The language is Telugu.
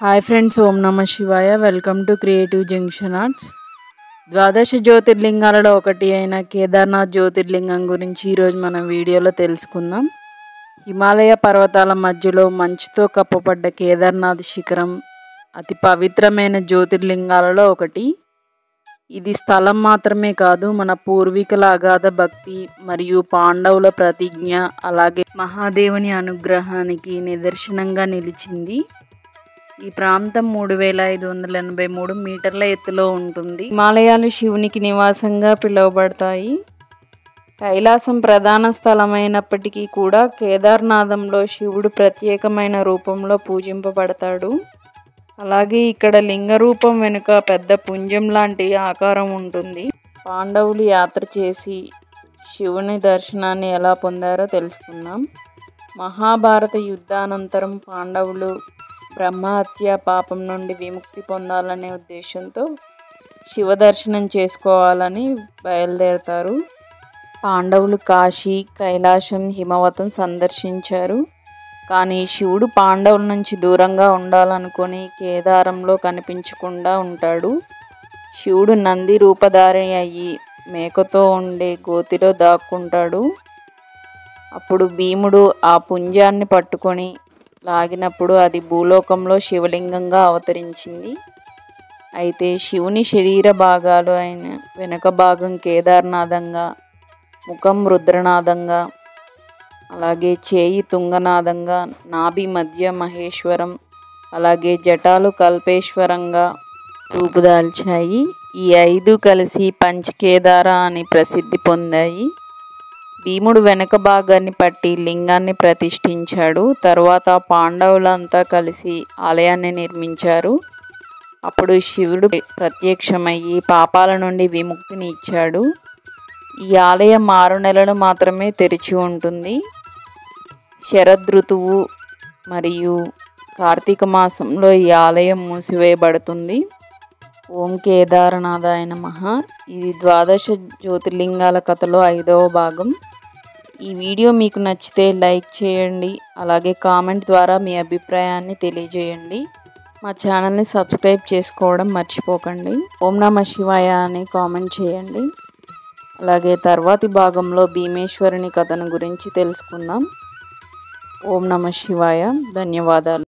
హాయ్ ఫ్రెండ్స్, ఓం నమ శివాయ. Welcome to creative junction arts. ద్వాదశ జ్యోతిర్లింగాలలో ఒకటి అయిన కేదార్నాథ్ జ్యోతిర్లింగం గురించి ఈరోజు మనం వీడియోలో తెలుసుకుందాం. హిమాలయ పర్వతాల మధ్యలో మంచుతో కప్పబడ్డ కేదార్నాథ్ శిఖరం అతి పవిత్రమైన జ్యోతిర్లింగాలలో ఒకటి. ఇది స్థలం మాత్రమే కాదు, మన పూర్వీకుల అగాధ భక్తి మరియు పాండవుల ప్రతిజ్ఞ, అలాగే మహాదేవుని అనుగ్రహానికి నిదర్శనంగా నిలిచింది. ఈ ప్రాంతం 3583 మీటర్ల ఎత్తులో ఉంటుంది. హిమాలయాలు శివునికి నివాసంగా పిలువబడతాయి. కైలాసం ప్రధాన స్థలమైనప్పటికీ కూడా కేదార్నాథంలో శివుడు ప్రత్యేకమైన రూపంలో పూజింపబడతాడు. అలాగే ఇక్కడ లింగ రూపం వెనుక పెద్ద పుంజం లాంటి ఆకారం ఉంటుంది. పాండవులు యాత్ర చేసి శివుని దర్శనాన్ని ఎలా పొందారో తెలుసుకుందాం. మహాభారత యుద్ధానంతరం పాండవులు బ్రహ్మహత్య పాపం నుండి విముక్తి పొందాలనే ఉద్దేశంతో శివ దర్శనం చేసుకోవాలని బయలుదేరతారు. పాండవులు కాశీ, కైలాసం, హిమవతం సందర్శించారు. కానీ శివుడు పాండవుల నుంచి దూరంగా ఉండాలనుకొని కేదారంలో కనిపించకుండా ఉంటాడు. శివుడు నంది రూపధారి అయ్యి మేకతో ఉండే గోతిలో దాక్కుంటాడు. అప్పుడు భీముడు ఆ పుంజాన్ని పట్టుకొని లాగినప్పుడు అది భూలోకంలో శివలింగంగా అవతరించింది. అయితే శివుని శరీర భాగాలు అయిన వెనుక భాగం కేదార్నాథంగా, ముఖం రుద్రనాథంగా, అలాగే చేయి తుంగనాథంగా, నాభి మధ్య మహేశ్వరం, అలాగే జటాలు కల్పేశ్వరంగా రూపుదాల్చాయి. ఈ 5 కలిసి పంచకేదార అని ప్రసిద్ధి పొందాయి. భీముడు వెనక భాగాన్ని పట్టి లింగాన్ని ప్రతిష్ఠించాడు. తర్వాత పాండవులంతా కలిసి ఆలయాన్ని నిర్మించారు. అప్పుడు శివుడు ప్రత్యక్షమయ్యి పాపాల నుండి విముక్తిని ఇచ్చాడు. ఈ ఆలయం 6 నెలలు మాత్రమే తెరిచి ఉంటుంది. శరదృతువు మరియు కార్తీక మాసంలో ఈ ఆలయం మూసివేయబడుతుంది. ఓం కేదారనాథాయ నమః. ఇది ద్వాదశ జ్యోతిర్లింగాల కథలో 5వ భాగం. ఈ వీడియో మీకు నచ్చితే లైక్ చేయండి, అలాగే కామెంట్ ద్వారా మీ అభిప్రాయాన్ని తెలియజేయండి. మా ఛానల్ని సబ్స్క్రైబ్ చేసుకోవడం మర్చిపోకండి. ఓం నమ శివాయ అని కామెంట్ చేయండి. అలాగే తర్వాతి భాగంలో భీమేశ్వరుని కథను గురించి తెలుసుకుందాం. ఓం నమ శివాయ. ధన్యవాదాలు.